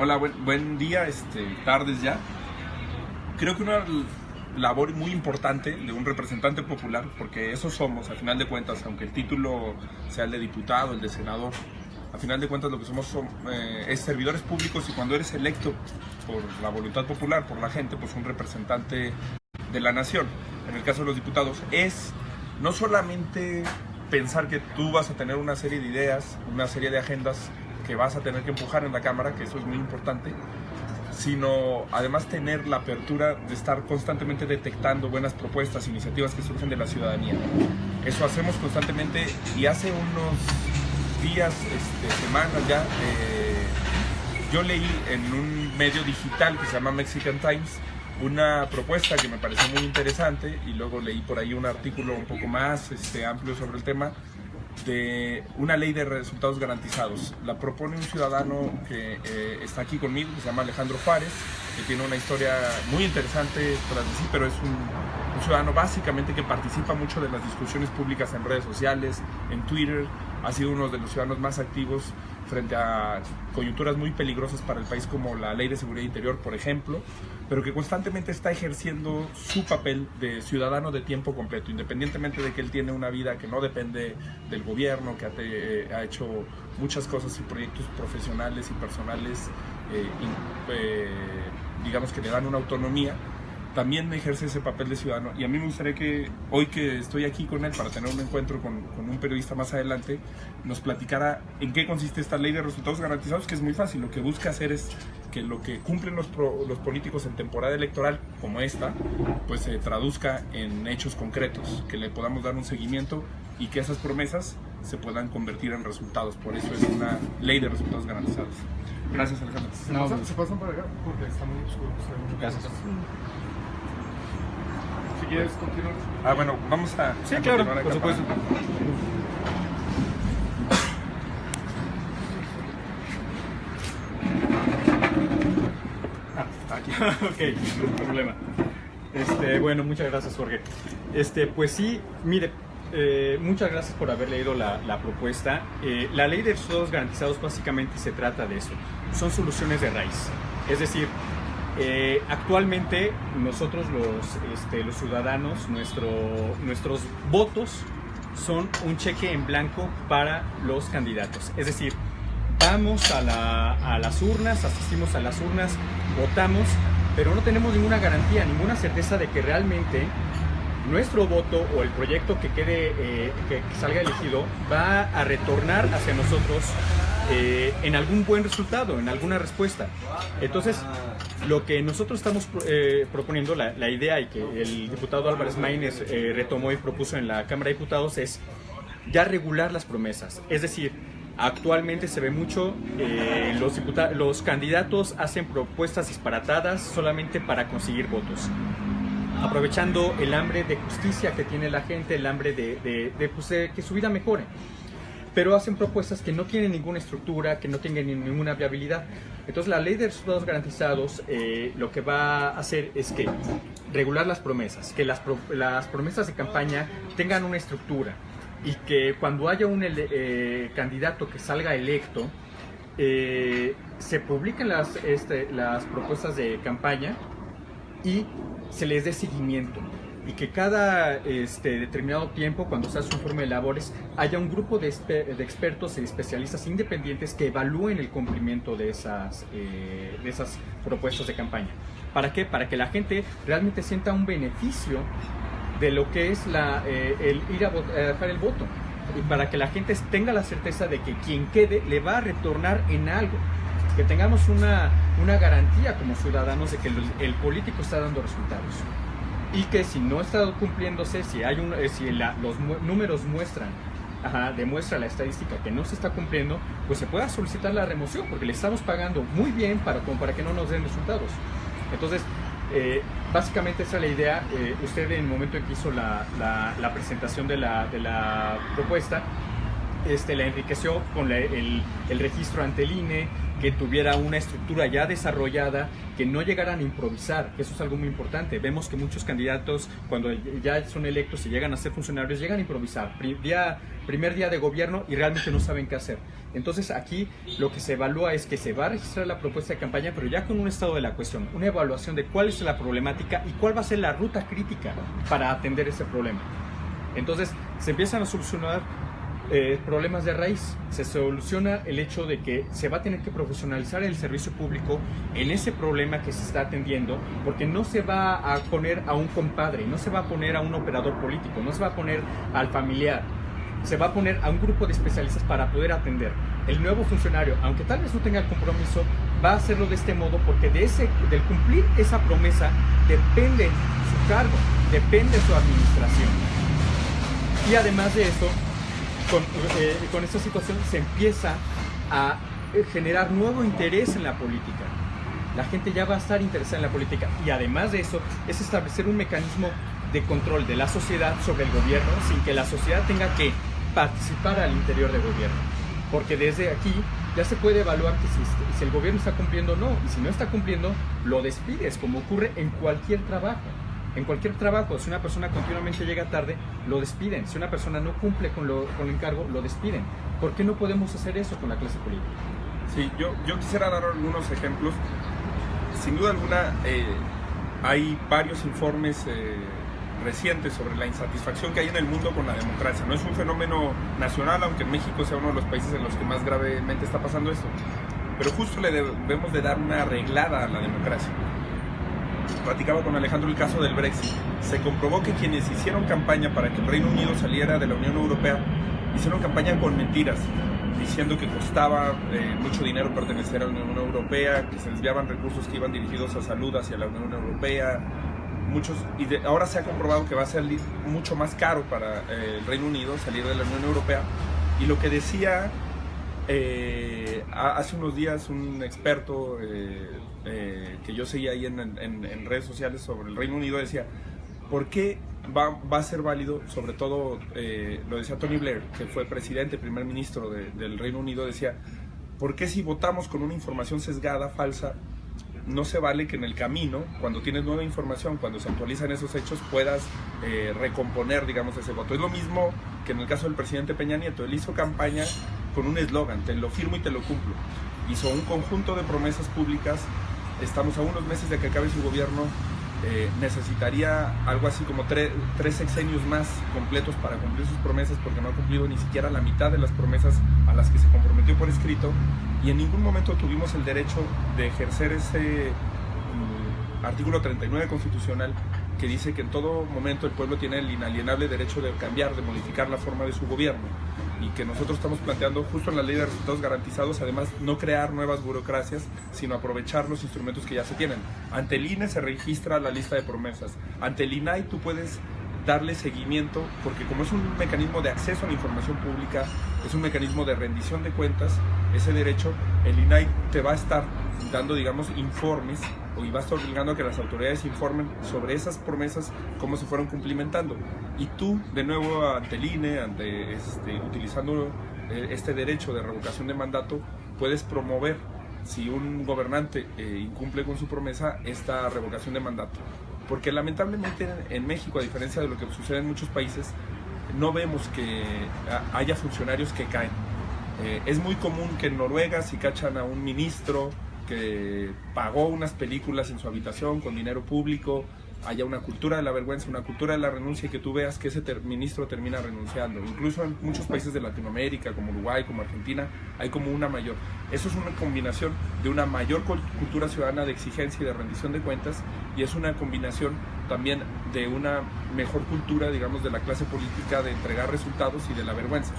Hola, buen día, tardes ya. Creo que una labor muy importante de un representante popular, porque eso somos, al final de cuentas, aunque el título sea el de diputado, el de senador, al final de cuentas lo que somos es servidores públicos, y cuando eres electo por la voluntad popular, por la gente, pues un representante de la nación. En el caso de los diputados es no solamente pensar que tú vas a tener una serie de ideas, una serie de agendas que vas a tener que empujar en la Cámara, que eso es muy importante, sino además tener la apertura de estar constantemente detectando buenas propuestas, iniciativas que surgen de la ciudadanía. Eso hacemos constantemente, y hace unos días, semanas ya, yo leí en un medio digital que se llama Mexican Times una propuesta que me pareció muy interesante, y luego leí por ahí un artículo un poco más amplio sobre el tema, de una ley de resultados garantizados. La propone un ciudadano que está aquí conmigo, que se llama Alejandro Juárez, que tiene una historia muy interesante tras de sí, pero es un ciudadano básicamente que participa mucho de las discusiones públicas en redes sociales, en Twitter. Ha sido uno de los ciudadanos más activos frente a coyunturas muy peligrosas para el país, como la Ley de Seguridad Interior, por ejemplo, pero que constantemente está ejerciendo su papel de ciudadano de tiempo completo, independientemente de que él tiene una vida que no depende del gobierno, que ha hecho muchas cosas y proyectos profesionales y personales, digamos, que le dan una autonomía. También ejerce ese papel de ciudadano, y a mí me gustaría que hoy, que estoy aquí con él para tener un encuentro con un periodista más adelante, nos platicara en qué consiste esta ley de resultados garantizados, que es muy fácil. Lo que busca hacer es que lo que cumplen los políticos en temporada electoral como esta, pues se traduzca en hechos concretos, que le podamos dar un seguimiento y que esas promesas se puedan convertir en resultados. Por eso es una ley de resultados garantizados. Gracias, Alejandro. ¿Se pasan para acá? Porque está muy oscuro. Gracias. Si quieres continuar. Bueno, vamos a... Sí, claro, por supuesto. Aquí. Ok, no problema. Bueno, muchas gracias, Jorge. Pues sí, mire, muchas gracias por haber leído la propuesta. La ley de resultados garantizados básicamente se trata de eso. Son soluciones de raíz. Es decir, actualmente nosotros los ciudadanos, nuestros votos son un cheque en blanco para los candidatos. Es decir, vamos a las urnas, asistimos a las urnas, votamos, pero no tenemos ninguna garantía, ninguna certeza de que realmente nuestro voto o el proyecto que salga elegido va a retornar hacia nosotros en algún buen resultado, en alguna respuesta. Entonces, lo que nosotros estamos proponiendo, la idea, y que el diputado Álvarez Maínez retomó y propuso en la Cámara de Diputados, es ya regular las promesas. Es decir, actualmente se ve mucho, los candidatos hacen propuestas disparatadas solamente para conseguir votos, aprovechando el hambre de justicia que tiene la gente, el hambre de que su vida mejore. Pero hacen propuestas que no tienen ninguna estructura, que no tienen ninguna viabilidad. Entonces, la ley de resultados garantizados lo que va a hacer es que regular las promesas, que las promesas de campaña tengan una estructura, y que cuando haya un candidato que salga electo, se publiquen las propuestas de campaña y se les dé seguimiento, y que cada determinado tiempo, cuando se hace un informe de labores, haya un grupo de expertos y especialistas independientes que evalúen el cumplimiento de esas propuestas de campaña. ¿Para qué? Para que la gente realmente sienta un beneficio de lo que es el ir a dejar el voto, y para que la gente tenga la certeza de que quien quede le va a retornar en algo, que tengamos una garantía como ciudadanos de que el político está dando resultados, y que si no está cumpliéndose, si los números demuestra la estadística que no se está cumpliendo, pues se pueda solicitar la remoción, porque le estamos pagando muy bien para que no nos den resultados. Entonces, básicamente esa es la idea. Usted, en el momento en que hizo la presentación de la propuesta, la enriqueció con el registro ante el INE, que tuviera una estructura ya desarrollada, que no llegaran a improvisar, que eso es algo muy importante. Vemos que muchos candidatos, cuando ya son electos y llegan a ser funcionarios, llegan a improvisar, primer día de gobierno, y realmente no saben qué hacer. Entonces aquí lo que se evalúa es que se va a registrar la propuesta de campaña, pero ya con un estado de la cuestión, una evaluación de cuál es la problemática y cuál va a ser la ruta crítica para atender ese problema. Entonces se empiezan a solucionar problemas de raíz. Se soluciona el hecho de que se va a tener que profesionalizar el servicio público en ese problema que se está atendiendo, porque no se va a poner a un compadre, no se va a poner a un operador político, no se va a poner al familiar, se va a poner a un grupo de especialistas para poder atender. El nuevo funcionario, aunque tal vez no tenga el compromiso, va a hacerlo de este modo, porque del cumplir esa promesa depende su cargo, depende su administración. Y además de eso, con esta situación se empieza a generar nuevo interés en la política. La gente ya va a estar interesada en la política, y además de eso es establecer un mecanismo de control de la sociedad sobre el gobierno, sin que la sociedad tenga que participar al interior del gobierno, porque desde aquí ya se puede evaluar que si el gobierno está cumpliendo o no, y si no está cumpliendo, lo despides, como ocurre en cualquier trabajo. En cualquier trabajo, si una persona continuamente llega tarde, lo despiden. Si una persona no cumple con el encargo, lo despiden. ¿Por qué no podemos hacer eso con la clase política? Sí, yo quisiera dar algunos ejemplos. Sin duda alguna, hay varios informes recientes sobre la insatisfacción que hay en el mundo con la democracia. No es un fenómeno nacional, aunque en México sea uno de los países en los que más gravemente está pasando esto. Pero justo le debemos de dar una arreglada a la democracia. Platicaba con Alejandro el caso del Brexit. Se comprobó que quienes hicieron campaña para que el Reino Unido saliera de la Unión Europea, hicieron campaña con mentiras, diciendo que costaba mucho dinero pertenecer a la Unión Europea, que se desviaban recursos que iban dirigidos a salud hacia la Unión Europea. Ahora se ha comprobado que va a salir mucho más caro para el Reino Unido salir de la Unión Europea. Y lo que decía hace unos días un experto que yo seguía ahí en redes sociales sobre el Reino Unido, decía: ¿por qué va a ser válido? Sobre todo lo decía Tony Blair, que fue presidente, primer ministro del Reino Unido, decía: ¿por qué si votamos con una información sesgada, falsa, no se vale que en el camino, cuando tienes nueva información, cuando se actualizan esos hechos, puedas recomponer, digamos, ese voto? Es lo mismo que en el caso del presidente Peña Nieto. Él hizo campaña con un eslogan: te lo firmo y te lo cumplo. Hizo un conjunto de promesas públicas. Estamos a unos meses de que acabe su gobierno. Necesitaría algo así como tres sexenios más completos para cumplir sus promesas, porque no ha cumplido ni siquiera la mitad de las promesas a las que se comprometió por escrito, y en ningún momento tuvimos el derecho de ejercer ese artículo 39 constitucional que dice que en todo momento el pueblo tiene el inalienable derecho de cambiar, de modificar la forma de su gobierno, y que nosotros estamos planteando justo en la ley de resultados garantizados, además, no crear nuevas burocracias, sino aprovechar los instrumentos que ya se tienen. Ante el INE se registra la lista de promesas, ante el INAI tú puedes darle seguimiento, porque como es un mecanismo de acceso a la información pública, es un mecanismo de rendición de cuentas, ese derecho, el INAI te va a estar dando, digamos, informes, y va a estar obligando a que las autoridades informen sobre esas promesas, cómo se fueron cumplimentando. Y tú, de nuevo, ante el INE, utilizando este derecho de revocación de mandato, puedes promover, si un gobernante incumple con su promesa, esta revocación de mandato. Porque lamentablemente en México, a diferencia de lo que sucede en muchos países, no vemos que haya funcionarios que caen. Es muy común que en Noruega, si cachan a un ministro que pagó unas películas en su habitación con dinero público, haya una cultura de la vergüenza, una cultura de la renuncia, y que tú veas que ese ministro termina renunciando. Incluso en muchos países de Latinoamérica, como Uruguay, como Argentina, hay como una mayor. Eso es una combinación de una mayor cultura ciudadana de exigencia y de rendición de cuentas, y es una combinación también de una mejor cultura, digamos, de la clase política de entregar resultados y de la vergüenza.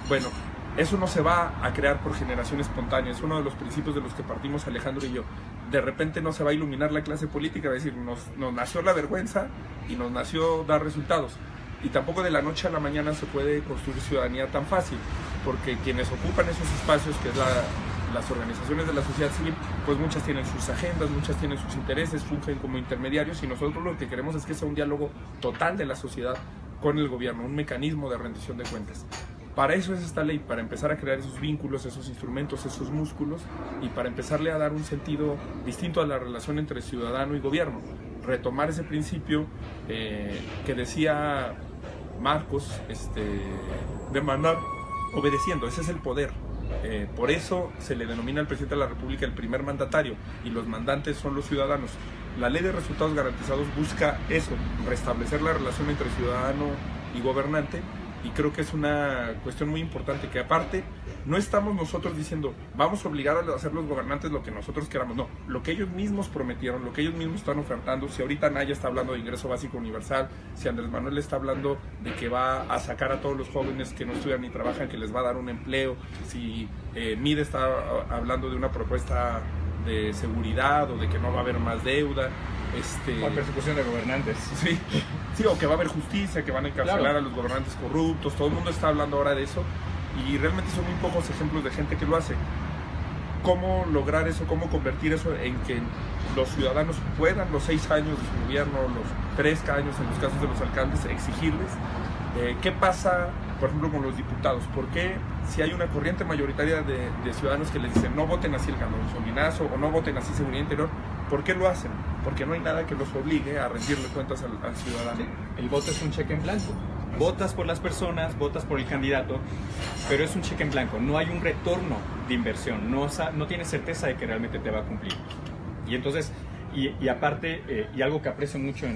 Bueno, eso no se va a crear por generación espontánea, es uno de los principios de los que partimos Alejandro y yo. De repente no se va a iluminar la clase política, va a decir, nos nació la vergüenza y nos nació dar resultados. Y tampoco de la noche a la mañana se puede construir ciudadanía tan fácil, porque quienes ocupan esos espacios, que es las organizaciones de la sociedad civil, pues muchas tienen sus agendas, muchas tienen sus intereses, fungen como intermediarios, y nosotros lo que queremos es que sea un diálogo total de la sociedad con el gobierno, un mecanismo de rendición de cuentas. Para eso es esta ley, para empezar a crear esos vínculos, esos instrumentos, esos músculos y para empezarle a dar un sentido distinto a la relación entre ciudadano y gobierno. Retomar ese principio que decía Marcos, de mandar obedeciendo, ese es el poder. Por eso se le denomina al presidente de la República el primer mandatario y los mandantes son los ciudadanos. La ley de resultados garantizados busca eso, restablecer la relación entre ciudadano y gobernante, y creo que es una cuestión muy importante, que aparte no estamos nosotros diciendo vamos a obligar a hacer los gobernantes lo que nosotros queramos, no, lo que ellos mismos prometieron, lo que ellos mismos están ofertando. Si ahorita Naya está hablando de ingreso básico universal, si Andrés Manuel está hablando de que va a sacar a todos los jóvenes que no estudian ni trabajan, que les va a dar un empleo, si Mide está hablando de una propuesta de seguridad o de que no va a haber más deuda, o persecución de gobernantes. Sí, o que va a haber justicia, que van a encarcelar a los gobernantes corruptos. Todo el mundo está hablando ahora de eso y realmente son muy pocos ejemplos de gente que lo hace. ¿Cómo lograr eso? ¿Cómo convertir eso en que los ciudadanos puedan los 6 años de su gobierno, los 3 años en los casos de los alcaldes, exigirles? ¿Qué pasa, por ejemplo, con los diputados? ¿Por qué si hay una corriente mayoritaria de ciudadanos que les dicen no voten así el gasolinazo o no voten así seguridad interior? ¿Por qué lo hacen? Porque no hay nada que los obligue a rendirle cuentas al ciudadano. Sí, el voto es un cheque en blanco. Votas por las personas, votas por el candidato, pero es un cheque en blanco. No hay un retorno de inversión. No tienes certeza de que realmente te va a cumplir. Y entonces, y aparte, y algo que aprecio mucho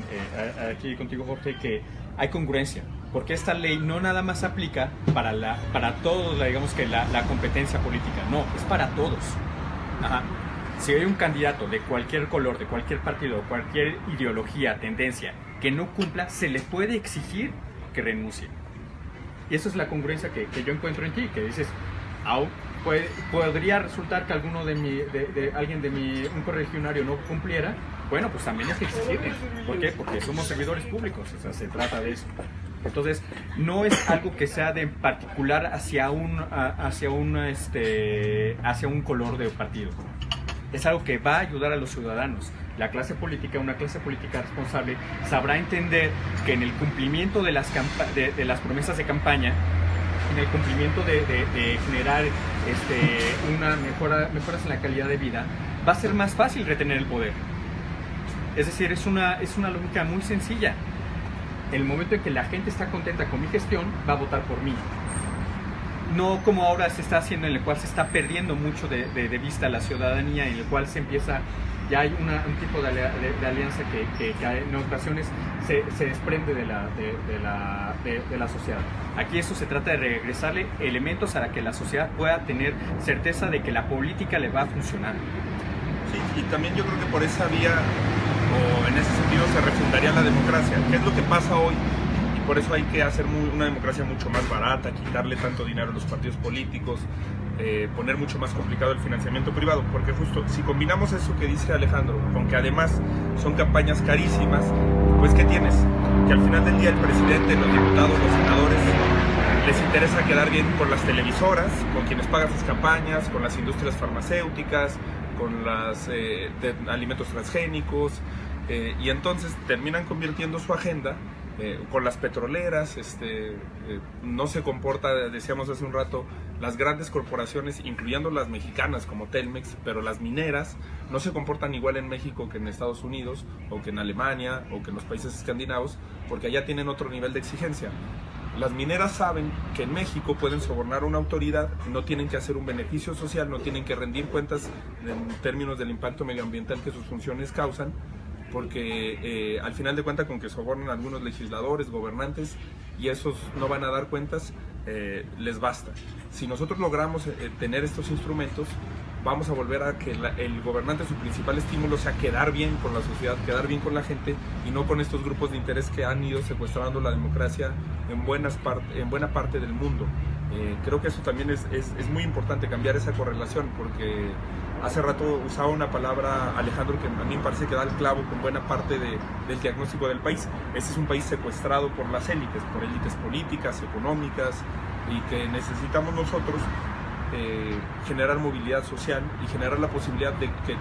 aquí contigo, Jorge, que hay congruencia. Porque esta ley no nada más aplica para todos, digamos que la competencia política. No, es para todos. Ajá. Si hay un candidato de cualquier color, de cualquier partido, cualquier ideología, tendencia, que no cumpla, se le puede exigir que renuncie. Y eso es la congruencia que yo encuentro en ti, que dices, podría resultar que alguno alguien de un correligionario no cumpliera. Bueno, pues también es que exigirle. ¿Por qué? Porque somos servidores públicos, o sea, se trata de eso. Entonces, no es algo que sea de particular hacia un color de partido. Es algo que va a ayudar a los ciudadanos. La clase política, una clase política responsable, sabrá entender que en el cumplimiento de las promesas de campaña, en el cumplimiento de generar mejoras en la calidad de vida, va a ser más fácil retener el poder. Es decir, es una lógica muy sencilla. En el momento en que la gente está contenta con mi gestión, va a votar por mí. No como ahora se está haciendo, en el cual se está perdiendo mucho de vista la ciudadanía, en el cual ya hay un tipo de alianza que en ocasiones se desprende de la sociedad. Aquí eso se trata de regresarle elementos a la que la sociedad pueda tener certeza de que la política le va a funcionar. Sí, y también yo creo que por esa vía, o en ese sentido, se refundaría la democracia. ¿Qué es lo que pasa hoy? Por eso hay que hacer una democracia mucho más barata, quitarle tanto dinero a los partidos políticos, poner mucho más complicado el financiamiento privado, porque justo si combinamos eso que dice Alejandro, con que además son campañas carísimas, pues ¿qué tienes? Que al final del día el presidente, los diputados, los senadores, les interesa quedar bien con las televisoras, con quienes pagan sus campañas, con las industrias farmacéuticas, con las de alimentos transgénicos, y entonces terminan convirtiendo su agenda con las petroleras. No se comporta, decíamos hace un rato, las grandes corporaciones, incluyendo las mexicanas como Telmex, pero las mineras no se comportan igual en México que en Estados Unidos, o que en Alemania, o que en los países escandinavos, porque allá tienen otro nivel de exigencia. Las mineras saben que en México pueden sobornar a una autoridad, no tienen que hacer un beneficio social, no tienen que rendir cuentas en términos del impacto medioambiental que sus funciones causan, porque al final de cuentas con que sobornan a algunos legisladores, gobernantes, y esos no van a dar cuentas, les basta. Si nosotros logramos tener estos instrumentos, vamos a volver a que el gobernante, su principal estímulo sea quedar bien con la sociedad, quedar bien con la gente, y no con estos grupos de interés que han ido secuestrando la democracia en buena parte del mundo. Creo que eso también es muy importante, cambiar esa correlación, porque hace rato usaba una palabra, Alejandro, que a mí me parece que da el clavo con buena parte del diagnóstico del país. Este es un país secuestrado por las élites, por élites políticas, económicas, y que necesitamos nosotros generar movilidad social y generar la posibilidad de que,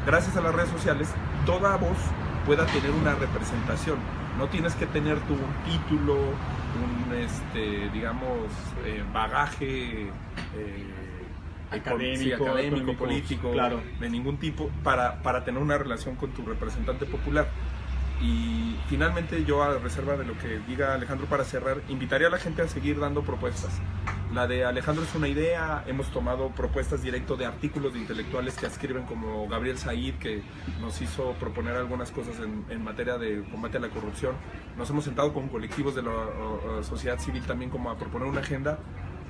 gracias a las redes sociales, toda voz pueda tener una representación. No tienes que tener tú un título, digamos, bagaje académico, político, claro, de ningún tipo para tener una relación con tu representante popular. Y finalmente yo, a reserva de lo que diga Alejandro para cerrar, invitaría a la gente a seguir dando propuestas. La de Alejandro es una idea, hemos tomado propuestas directo de artículos de intelectuales que escriben, como Gabriel Said, que nos hizo proponer algunas cosas en materia de combate a la corrupción. Nos hemos sentado con colectivos de la sociedad civil también como a proponer una agenda.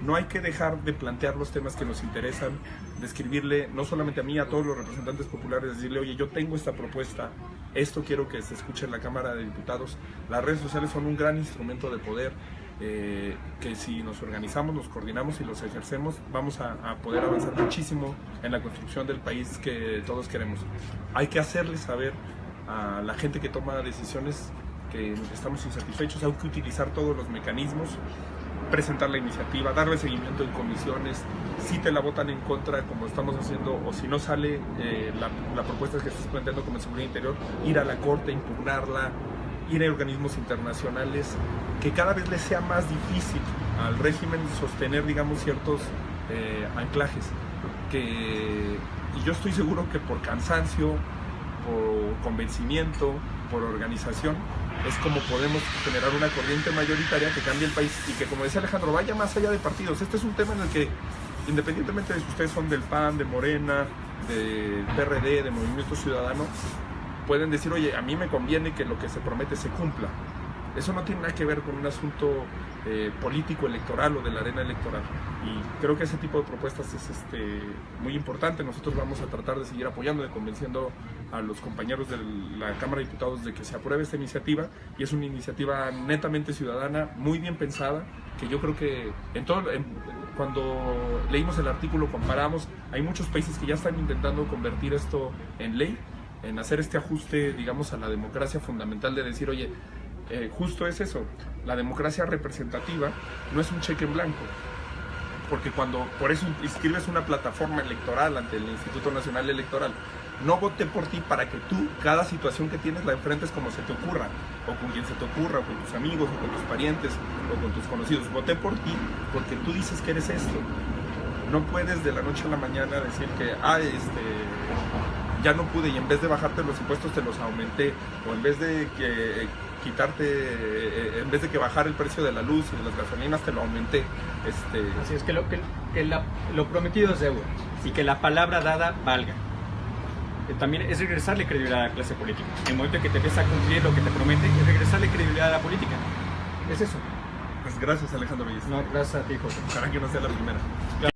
No hay que dejar de plantear los temas que nos interesan, de escribirle, no solamente a mí, a todos los representantes populares, decirle, oye, yo tengo esta propuesta, esto quiero que se escuche en la Cámara de Diputados. Las redes sociales son un gran instrumento de poder, que si nos organizamos, nos coordinamos y los ejercemos, vamos a poder avanzar muchísimo en la construcción del país que todos queremos. Hay que hacerle saber a la gente que toma decisiones que estamos insatisfechos, hay que utilizar todos los mecanismos, presentar la iniciativa, darle seguimiento en comisiones. Si te la votan en contra, como estamos haciendo, o si no sale la propuesta que estás planteando como Seguridad Interior, ir a la Corte, impugnarla, ir a organismos internacionales, que cada vez le sea más difícil al régimen sostener, digamos, ciertos anclajes. Y yo estoy seguro que por cansancio, por convencimiento, por organización, es como podemos generar una corriente mayoritaria que cambie el país y que, como decía Alejandro, vaya más allá de partidos. Este es un tema en el que, independientemente de si ustedes son del PAN, de Morena, del PRD, de Movimiento Ciudadano, pueden decir, oye, a mí me conviene que lo que se promete se cumpla. Eso no tiene nada que ver con un asunto político, electoral o de la arena electoral. Y creo que ese tipo de propuestas es muy importante. Nosotros vamos a tratar de seguir apoyando, de convenciendo a los compañeros de la Cámara de Diputados de que se apruebe esta iniciativa. Y es una iniciativa netamente ciudadana, muy bien pensada, que yo creo que cuando leímos el artículo comparamos, hay muchos países que ya están intentando convertir esto en ley, en hacer este ajuste, digamos, a la democracia fundamental, de decir, oye, justo es eso, la democracia representativa no es un cheque en blanco, porque por eso inscribes una plataforma electoral ante el Instituto Nacional Electoral. No voté por ti para que tú, cada situación que tienes, la enfrentes como se te ocurra, o con quien se te ocurra, o con tus amigos, o con tus parientes, o con tus conocidos. Voté por ti porque tú dices que eres esto. No puedes de la noche a la mañana decir que, ya no pude, y en vez de bajarte los impuestos te los aumenté, o en vez de en vez de que bajar el precio de la luz y de las gasolinas te lo aumenté. Así es, que lo prometido es deuda, y que la palabra dada valga. También es regresarle credibilidad a la clase política. En el momento en que te empieza a cumplir lo que te promete, es regresarle credibilidad a la política. Es eso. Pues gracias, Alejandro Belleza. No, gracias a ti, José. Ojalá que no sea la primera. Claro.